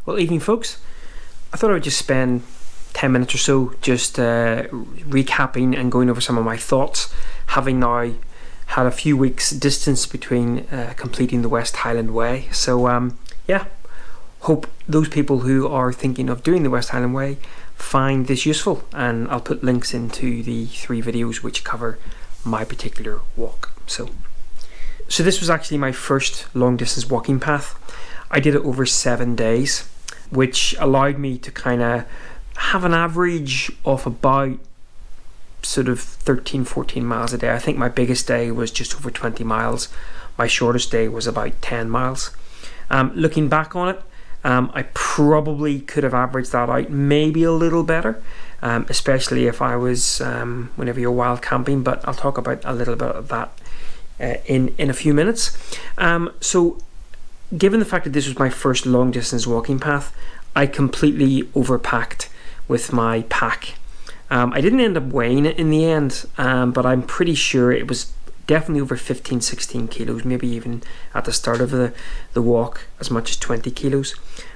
Well, evening folks. I thought I would just spend 10 minutes or so just recapping and going over some of my thoughts, having now had a few weeks distance between completing the West Highland Way. So hope those people who are thinking of doing the West Highland Way find this useful, and I'll put links into the 3 videos which cover my particular walk. So this was actually my first long distance walking path. I did it over 7 days, which allowed me to kind of have an average of about sort of 13-14 miles a day. I think my biggest day was just over 20 miles. My shortest day was about 10 miles. Looking back on it, I probably could have averaged that out maybe a little better, especially if I was whenever you're wild camping, but I'll talk about a little bit of that in a few minutes. So given the fact that this was my first long distance walking path, I completely overpacked with my pack. I didn't end up weighing it in the end, but I'm pretty sure it was definitely over 15-16 kilos, maybe even at the start of the walk as much as 20 kilos.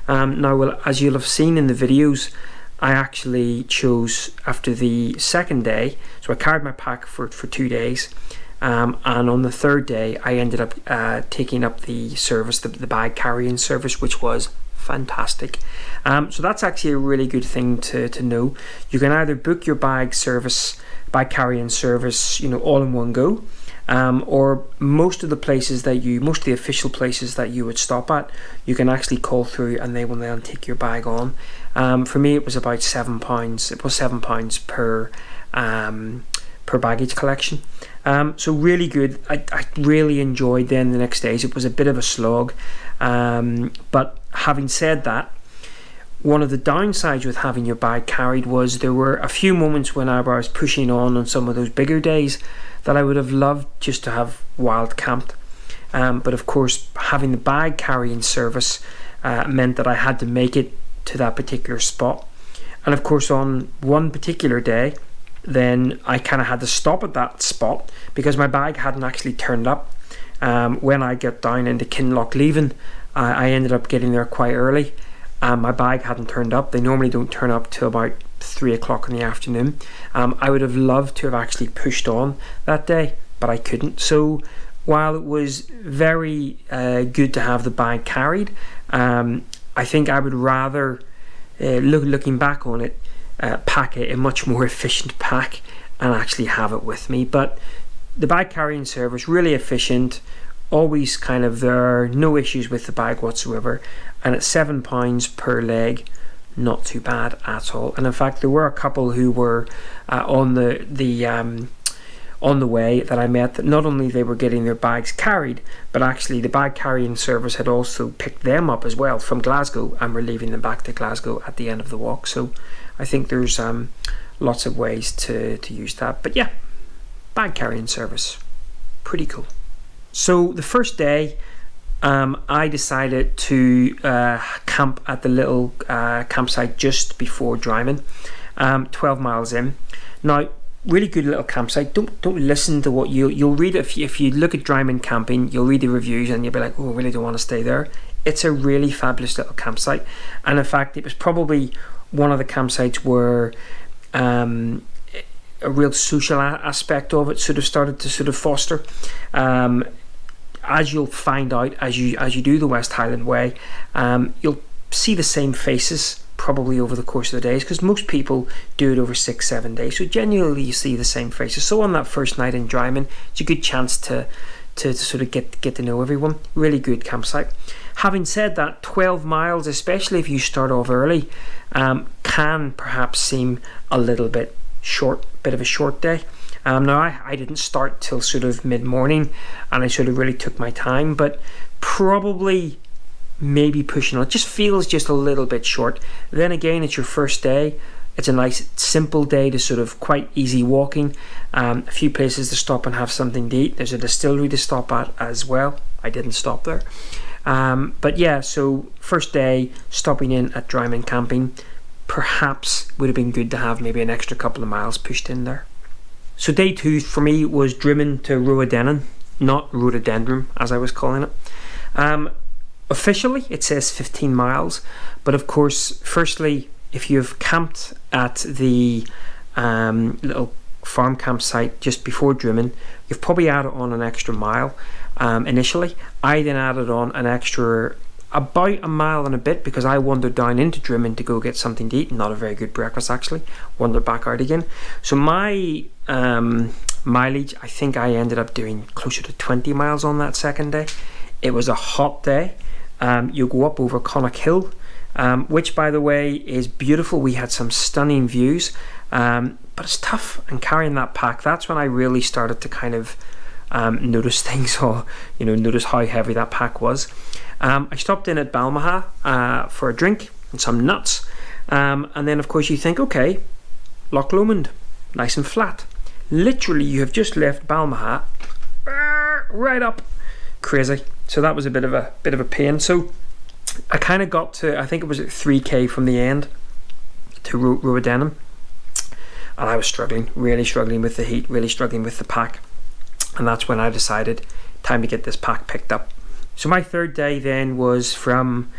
Now, as you'll have seen in the videos, I actually chose after the second day, so I carried my pack for 2 days, and on the third day I ended up taking up the service, the bag carrying service, which was fantastic. So that's actually a really good thing to know. You can either book your bag carrying service, all in one go, or most of the official places that you would stop at, you can actually call through and they will then take your bag on. For me, it was about £7. It was £7 per baggage collection. So really good. I really enjoyed then the next days. It was a bit of a slog, but having said that, one of the downsides with having your bag carried was there were a few moments when I was pushing on some of those bigger days that I would have loved just to have wild camped, but of course having the bag carrying service meant that I had to make it to that particular spot. And of course on one particular day then I kind of had to stop at that spot because my bag hadn't actually turned up. When I got down into Kinloch leaving, I ended up getting there quite early. My bag hadn't turned up. They normally don't turn up till about 3 o'clock in the afternoon. I would have loved to have actually pushed on that day, but I couldn't. So while it was very good to have the bag carried, I think I would rather, looking back on it, pack a much more efficient pack and actually have it with me. But the bag carrying service, really efficient, always kind of there, no issues with the bag whatsoever, and at £7 per leg, not too bad at all. And in fact there were a couple who were on the way that I met that not only they were getting their bags carried, but actually the bag carrying service had also picked them up as well from Glasgow and were leaving them back to Glasgow at the end of the walk. So I think there's lots of ways to use that. But yeah, bag carrying service, pretty cool. So the first day I decided to camp at the little campsite just before Dryman, 12 miles in. Now, really good little campsite. Don't listen to what you'll read. If you look at Dryman camping, you'll read the reviews and you'll be like, oh, I really don't want to stay there. It's a really fabulous little campsite, and in fact it was probably one of the campsites where a real social aspect of it sort of started to sort of foster. As you'll find out as you do the West Highland Way, you'll see the same faces probably over the course of the days, because most people do it over 6-7 days, so genuinely you see the same faces. So on that first night in Dryman, it's a good chance to sort of get to know everyone. Really good campsite. Having said that, 12 miles, especially if you start off early, can perhaps seem a little bit short, bit of a short day. Now I didn't start till sort of mid-morning, and I sort of really took my time, but probably maybe pushing on. It just feels just a little bit short. Then again, it's your first day. It's a nice simple day to sort of quite easy walking. A few places to stop and have something to eat. There's a distillery to stop at as well. I didn't stop there. But yeah, so first day stopping in at Dryman camping, perhaps would have been good to have maybe an extra couple of miles pushed in there. So day 2 for me was Dryman to Rhododendron, not rhododendron as I was calling it. Officially, it says 15 miles, but of course, firstly, if you've camped at the little farm campsite just before Drimmen, you've probably added on an extra mile initially. I then added on an extra about a mile and a bit because I wandered down into Drimmen to go get something to eat. Not a very good breakfast, actually. Wandered back out again. So my mileage, I think I ended up doing closer to 20 miles on that second day. It was a hot day. You go up over Connacht Hill, which, by the way, is beautiful. We had some stunning views, but it's tough. And carrying that pack, that's when I really started to kind of notice things, or notice how heavy that pack was. I stopped in at Balmaha for a drink and some nuts, and then of course you think, okay, Loch Lomond, nice and flat. Literally, you have just left Balmaha, right up, crazy. So that was a bit of a pain. So I kind of got to, I think it was at 3k from the end to Roadenham, and I was really struggling with the heat, really struggling with the pack, and that's when I decided time to get this pack picked up. So my third day then was from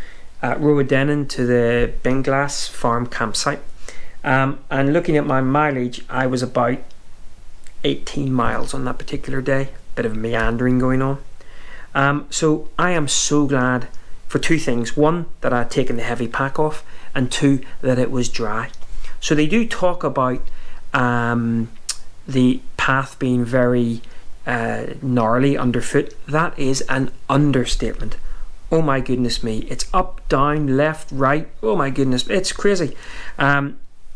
Roadenham to the Binglass farm campsite, and looking at my mileage, I was about 18 miles on that particular day. Bit of meandering going on. So I am so glad for two things. One, that I had taken the heavy pack off, and two, that it was dry. So they do talk about the path being very gnarly underfoot. That is an understatement. Oh my goodness me. It's up, down, left, right. Oh my goodness, it's crazy.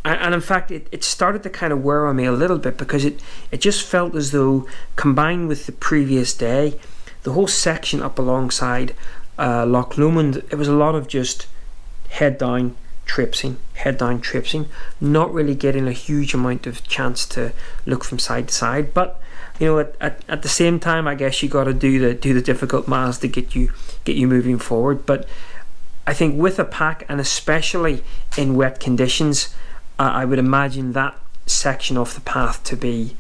And in fact, it started to kind of wear on me a little bit, because it just felt as though, combined with the previous day, the whole section up alongside Loch Lomond, it was a lot of just head down traipsing, not really getting a huge amount of chance to look from side to side. But at the same time, I guess you got to do the difficult miles to get you moving forward. But I think with a pack, and especially in wet conditions, I would imagine that section of the path to be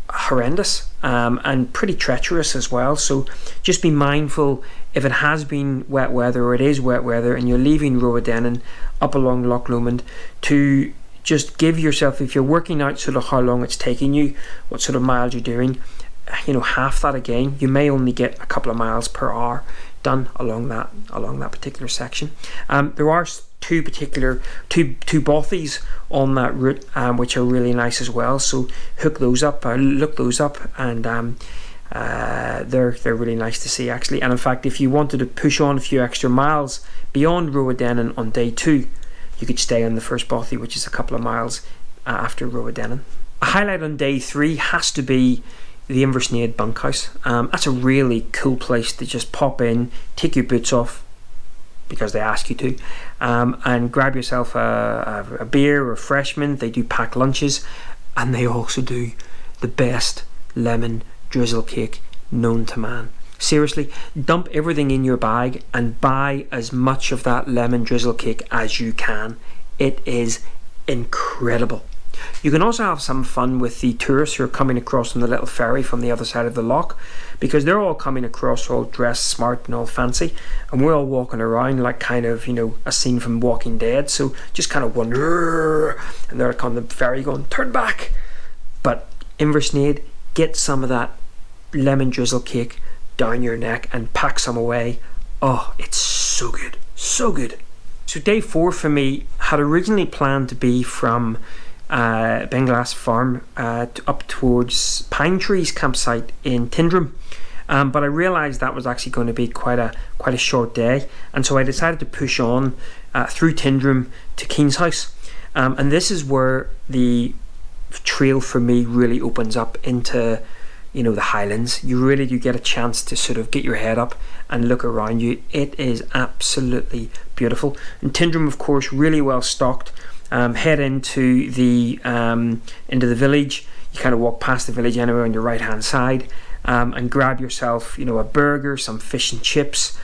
horrendous, and pretty treacherous as well. So just be mindful, if it has been wet weather, or it is wet weather, and you're leaving Roadenham up along Loch Lomond, to just give yourself, if you're working out sort of how long it's taking you, what sort of miles you're doing, half that again. You may only get a couple of miles per hour done along that particular section. There are two bothies on that route, which are really nice as well. So look those up, and they're really nice to see, actually. And in fact, if you wanted to push on a few extra miles beyond Roadenham on day 2, you could stay on the first bothy, which is a couple of miles after Roadenham. A highlight on day 3 has to be the Inversnaid bunkhouse. That's a really cool place to just pop in, take your boots off, because they ask you to, and grab yourself a beer or a refreshment. They do packed lunches, and they also do the best lemon drizzle cake known to man. Seriously, dump everything in your bag and buy as much of that lemon drizzle cake as you can. It is incredible. You can also have some fun with the tourists who are coming across on the little ferry from the other side of the loch, because they're all coming across all dressed smart and all fancy, and we're all walking around like kind of, a scene from Walking Dead. So just kind of wonder, and they're on the ferry going, turn back. But Inversnaid, get some of that lemon drizzle cake down your neck and pack some away. Oh, it's so good, so good. So day 4 for me had originally planned to be from Binglass Farm up towards Pine Trees campsite in Tindrum, but I realised that was actually going to be quite a short day, and so I decided to push on through Tindrum to Keen's House, and this is where the trail for me really opens up into the Highlands. You really do get a chance to sort of get your head up and look around you. It is absolutely beautiful. And Tindrum, of course, really well stocked. Head into the village. You kind of walk past the village anyway on your right hand side, and grab yourself a burger, some fish and chips,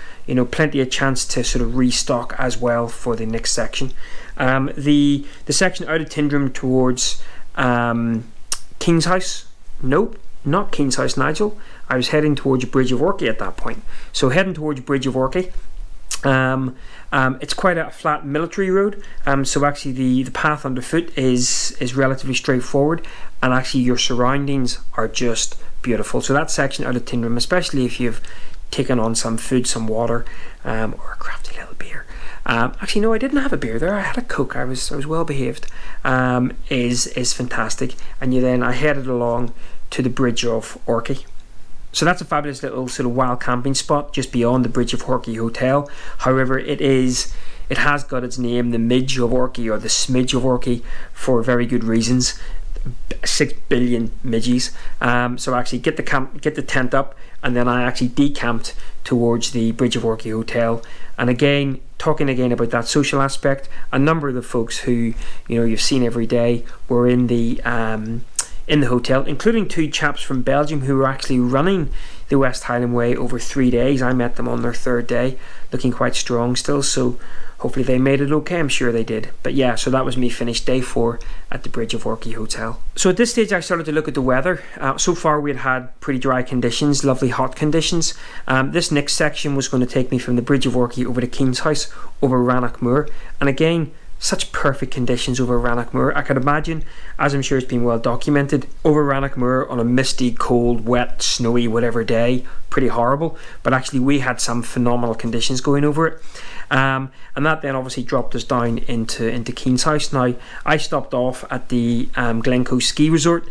plenty of chance to sort of restock as well for the next section. The section out of Tindrum towards Keen's House, nope, not Keen's House, Nigel. I was heading towards Bridge of Orkney at that point. So heading towards Bridge of Orkney, It's quite a flat military road, so actually the path underfoot is relatively straightforward, and actually your surroundings are just beautiful. So that section out of Tyndrum, especially if you've taken on some food, some water, or a crafty little beer. Actually, no, I didn't have a beer there. I had a Coke. I was well behaved. Is fantastic. And I headed along to the Bridge of Orkney. So that's a fabulous little sort of wild camping spot just beyond the Bridge of Orkney Hotel. However, it has got its name, the Midge of Orkney, or the Smidge of Orkney, for very good reasons. 6 billion midges. So actually get the tent up, and then I actually decamped towards the Bridge of Orkney Hotel. And again, talking again about that social aspect, a number of the folks who you've seen every day were in the hotel, including 2 chaps from Belgium who were actually running the West Highland Way over 3 days. I met them on their 3rd day, looking quite strong still, so hopefully they made it okay. I'm sure they did. But yeah, so that was me finished day 4 at the Bridge of Orkney Hotel. So at this stage I started to look at the weather. So far we had pretty dry conditions, lovely hot conditions. This next section was going to take me from the Bridge of Orkney over to Keen's House, over Rannoch Moor, and again, such perfect conditions over Rannoch Moor. I could imagine, as I'm sure it's been well documented, over Rannoch Moor on a misty, cold, wet, snowy, whatever day, pretty horrible. But actually we had some phenomenal conditions going over it. And that then obviously dropped us down into Keen's House. Now, I stopped off at the Glencoe Ski Resort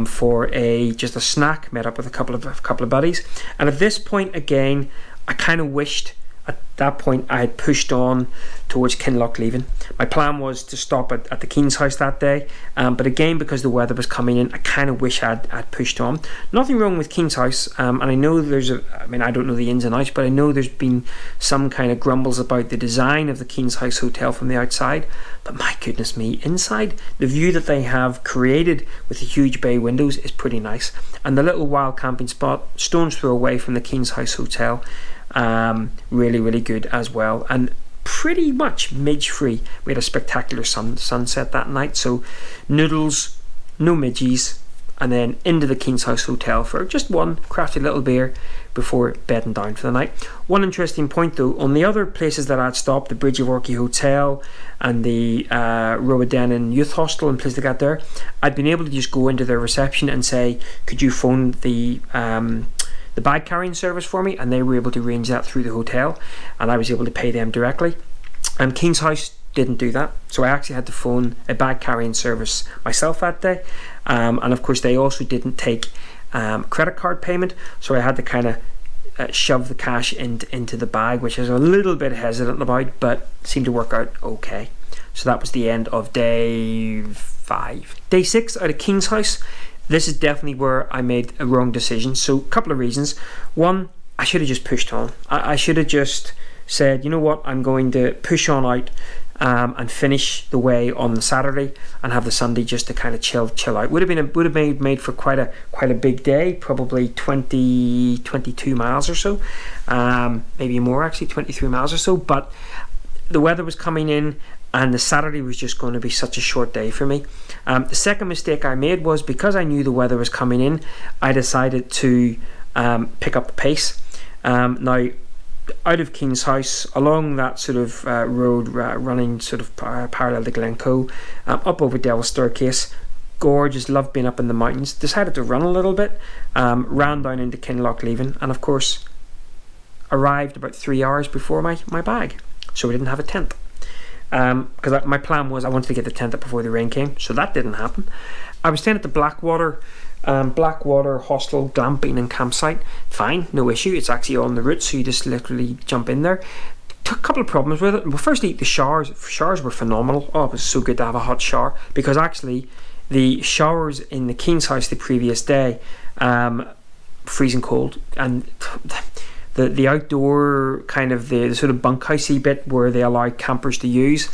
for just a snack, met up with a couple of buddies. And at this point again, I kind of wished at that point I had pushed on towards Kinlochleven. My plan was to stop at the Keen's House that day, but again, because the weather was coming in, I kind of wish I'd pushed on. Nothing wrong with Keen's House, and I know I don't know the ins and outs, but I know there's been some kind of grumbles about the design of the Keen's House Hotel from the outside, but my goodness me, inside, the view that they have created with the huge bay windows is pretty nice. And the little wild camping spot, stone's throw away from the Keen's House Hotel, really, really good as well, and pretty much midge free. We had a spectacular sunset that night, so noodles, no midges, and then into the Keen's House Hotel for just one crafty little beer before bedding down for the night. One interesting point though, on the other places that I'd stopped, the Bridge of Orkney Hotel and the Rowadennan Youth Hostel and places like that there, I'd been able to just go into their reception and say, could you phone the bag carrying service for me, and they were able to arrange that through the hotel, and I was able to pay them directly. And Keen's House didn't do that, so I actually had to phone a bag carrying service myself that day, and of course they also didn't take credit card payment, so I had to kind of shove the cash into the bag, which I was a little bit hesitant about, but seemed to work out okay. So that was the end of day 5. Day 6 out of Keen's House. This is definitely where I made a wrong decision. So a couple of reasons. One, I should have just pushed on. I should have just said, you know what, I'm going to push on out and finish the way on the Saturday and have the Sunday just to kind of chill out. Would have made for quite a big day, probably 22 miles or so, maybe more actually, 23 miles or so. But the weather was coming in, and the Saturday was just going to be such a short day for me. The second mistake I made was, because I knew the weather was coming in, I decided to pick up the pace. Now, out of Keen's House, along that sort of road running sort of parallel to Glencoe, up over Devil's Staircase, gorgeous, loved being up in the mountains. Decided to run a little bit, ran down into Kinlochleven, and of course arrived about 3 hours before my bag, so we didn't have a tent. Because my plan was I wanted to get the tent up before the rain came, so that didn't happen. I was staying at the Blackwater Hostel Glamping and Campsite. Fine, no issue. It's actually on the route, so you just literally jump in there. Took a couple of problems with it. Well, firstly, the showers were phenomenal. Oh, it was so good to have a hot shower, because actually the showers in the Keen's House the previous day, freezing cold, and the outdoor kind of the sort of bunkhousey bit where they allow campers to use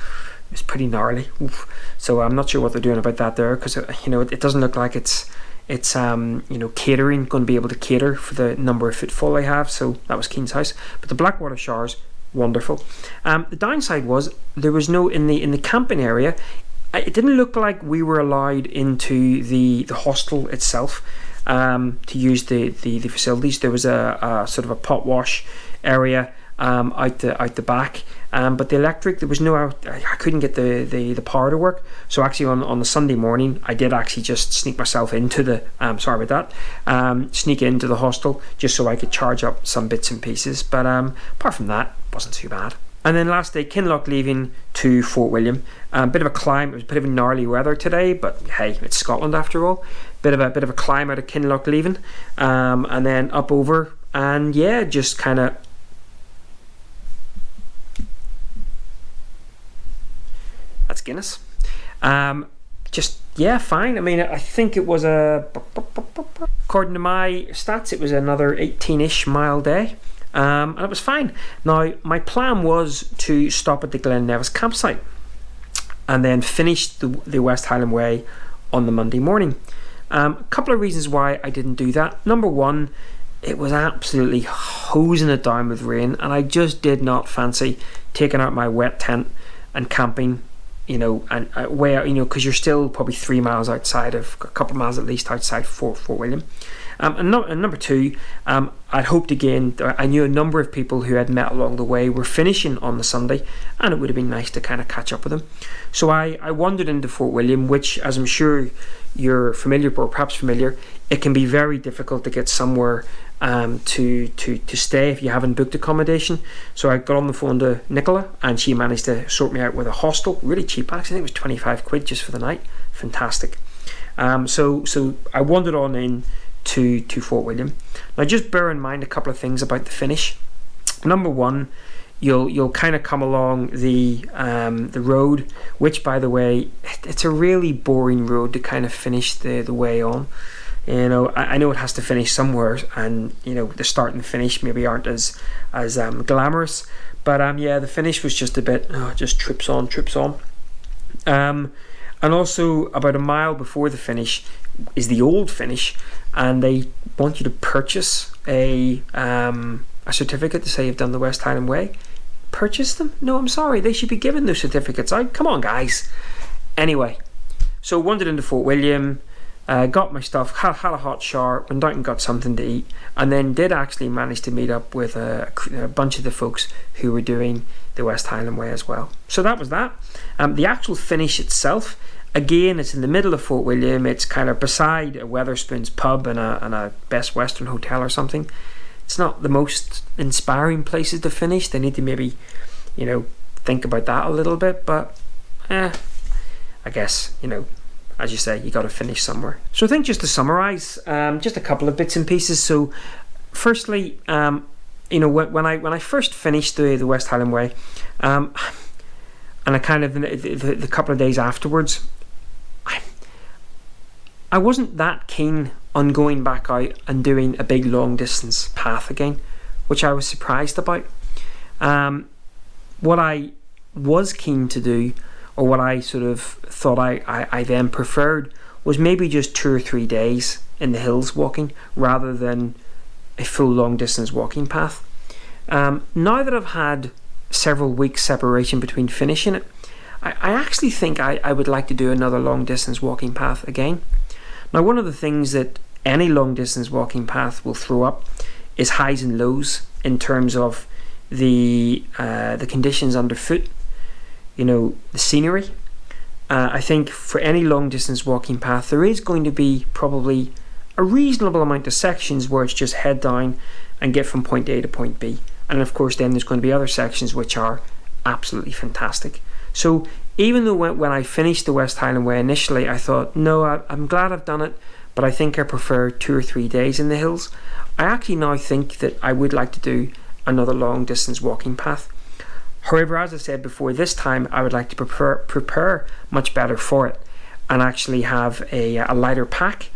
is pretty gnarly. Oof. So I'm not sure what they're doing about that there, because it doesn't look like it's catering, going to be able to cater for the number of footfall they have. So that was Keen's House. But the Blackwater showers, wonderful. The downside was there was no in the camping area. It didn't look like we were allowed into the hostel itself to use the facilities. There was a sort of a pot wash area out the back. But the electric, there was no, I couldn't get the power to work. So actually on the Sunday morning, I did actually just sneak myself into the, sneak into the hostel just so I could charge up some bits and pieces. But apart from that, it wasn't too bad. And then last day, Kinloch leaving to Fort William. Bit of a climb. It was a bit of a gnarly weather today, but hey, it's Scotland after all. Bit of a climb out of Kinloch leaving, and then up over, and yeah, just kind of. That's Guinness. Just yeah, fine. I mean, I think it was according to my stats, it was another 18-ish mile day. And it was fine. Now, my plan was to stop at the Glen Nevis campsite and then finish the West Highland Way on the Monday morning. A couple of reasons why I didn't do that. Number one, it was absolutely hosing it down with rain, and I just did not fancy taking out my wet tent and camping, and way out, because you're still probably 3 miles outside of, a couple of miles at least outside Fort William. And number two, I'd hoped again, I knew a number of people who had met along the way were finishing on the Sunday, and it would have been nice to kind of catch up with them. So I wandered into Fort William, which, as I'm sure you're familiar, or perhaps familiar, it can be very difficult to get somewhere to stay if you haven't booked accommodation. So I got on the phone to Nicola, and she managed to sort me out with a hostel, really cheap actually. I think it was 25 quid just for the night. Fantastic. So I wandered on in to Fort William. Now just bear in mind a couple of things about the finish. Number one, you'll kind of come along the road, which by the way, it's a really boring road to kind of finish the way on. I know it has to finish somewhere, and the start and the finish maybe aren't as glamorous, but the finish was just a bit just trips on. And also about a mile before the finish is the old finish, and they want you to purchase a certificate to say you've done the West Highland Way. Purchase them? No, I'm sorry, they should be giving those certificates out. Come on, guys. Anyway, so wandered into Fort William, got my stuff, had a hot shower, went out and got something to eat, and then did actually manage to meet up with a bunch of the folks who were doing the West Highland Way as well. So that was that. The actual finish itself, again, it's in the middle of Fort William. It's kind of beside a Wetherspoons pub and a Best Western hotel or something. It's not the most inspiring places to finish. They need to maybe, think about that a little bit. But, I guess, as you say, you got to finish somewhere. So I think just to summarise, just a couple of bits and pieces. So, firstly, when I first finished the West Highland Way, and I kind of the couple of days afterwards, I wasn't that keen on going back out and doing a big long distance path again, which I was surprised about. What I was keen to do, or what I sort of thought I then preferred, was maybe just 2 or 3 days in the hills walking rather than a full long distance walking path. Now that I've had several weeks separation between finishing it, I actually think I would like to do another long distance walking path again. Now, one of the things that any long distance walking path will throw up is highs and lows in terms of the conditions underfoot, the scenery. I think for any long distance walking path, there is going to be probably a reasonable amount of sections where it's just head down and get from point A to point B. And of course, then there's going to be other sections which are absolutely fantastic. So even though when I finished the West Highland Way initially, I thought, no, I'm glad I've done it, but I think I prefer 2 or 3 days in the hills. I actually now think that I would like to do another long distance walking path. However, as I said before, this time I would like to prepare much better for it and actually have a lighter pack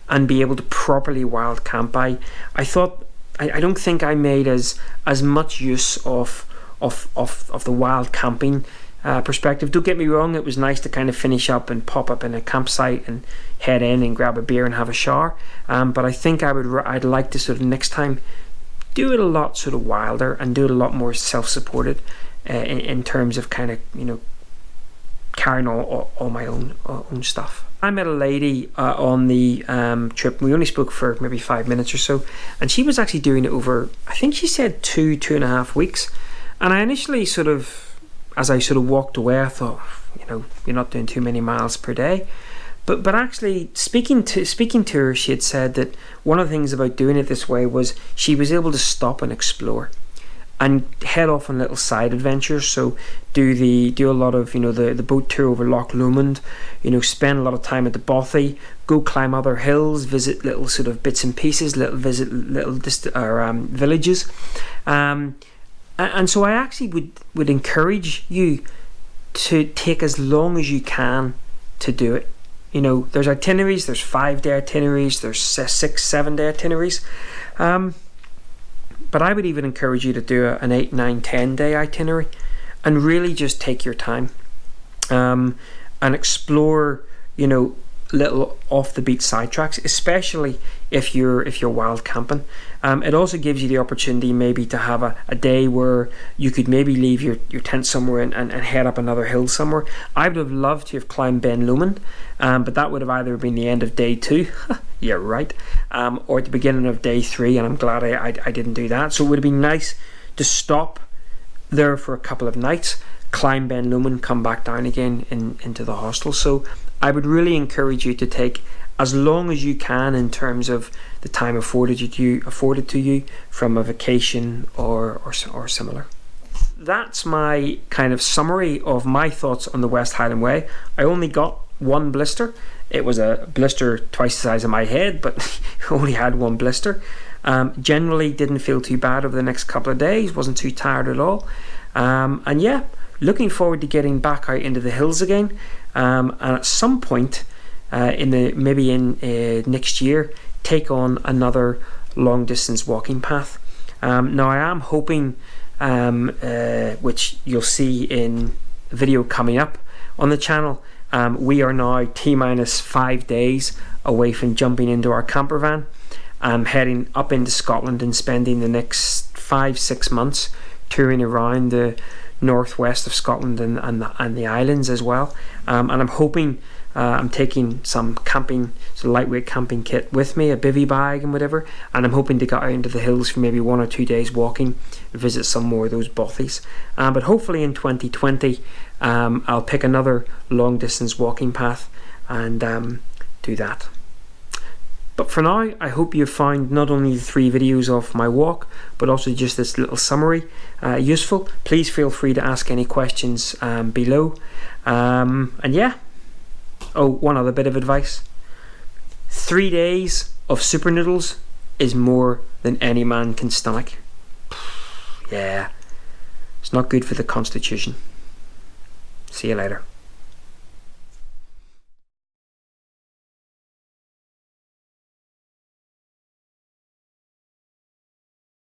and be able to properly wild camp. I thought, I don't think I made as much use of the wild camping perspective. Don't get me wrong, it was nice to kind of finish up and pop up in a campsite and head in and grab a beer and have a shower, but I think I'd like to sort of next time do it a lot sort of wilder and do it a lot more self-supported in terms of kind of carrying all my own stuff. I met a lady on the trip. We only spoke for maybe 5 minutes or so, and she was actually doing it over, I think she said 2.5 weeks. And I initially as I walked away, I thought, you're not doing too many miles per day. But actually, speaking to her, she had said that one of the things about doing it this way was she was able to stop and explore and head off on little side adventures. So do a lot of the boat tour over Loch Lomond, spend a lot of time at the Bothy, go climb other hills, visit little sort of bits and pieces, villages, and so I actually would encourage you to take as long as you can to do it. There's itineraries, there's 5-day itineraries, there's 6-7 day itineraries. But I would even encourage you to do an 8, 9, 10 day itinerary and really just take your time and explore, little off the beat sidetracks, especially if you're wild camping. It also gives you the opportunity maybe to have a day where you could maybe leave your tent somewhere and head up another hill somewhere. I would have loved to have climbed Ben Lomond, but that would have either been the end of day 2 yeah, right, or at the beginning of day 3, and I'm glad I didn't do that. So it would have been nice to stop there for a couple of nights, climb Ben Lomond, come back down again into the hostel. So I would really encourage you to take as long as you can in terms of the time afforded to you from a vacation or similar. That's my kind of summary of my thoughts on the West Highland Way. I only got one blister. It was a blister twice the size of my head, but only had one blister. Generally didn't feel too bad over the next couple of days, wasn't too tired at all. And yeah, looking forward to getting back out into the hills again. And at some point next year, take on another long distance walking path. Now I am hoping, which you'll see in a video coming up on the channel, we are now T-minus 5 days away from jumping into our camper van. I'm heading up into Scotland and spending the next 5-6 months touring around the northwest of Scotland and the islands as well. And I'm hoping I'm taking some lightweight camping kit with me, a bivvy bag and whatever, and I'm hoping to get out into the hills for maybe 1 or 2 days walking, visit some more of those bothies. But hopefully in 2020 I'll pick another long distance walking path and do that. But for now, I hope you found not only the 3 videos of my walk, but also just this little summary useful. Please feel free to ask any questions below. And yeah. Oh, one other bit of advice. 3 days of super noodles is more than any man can stomach. Yeah, it's not good for the constitution. See you later.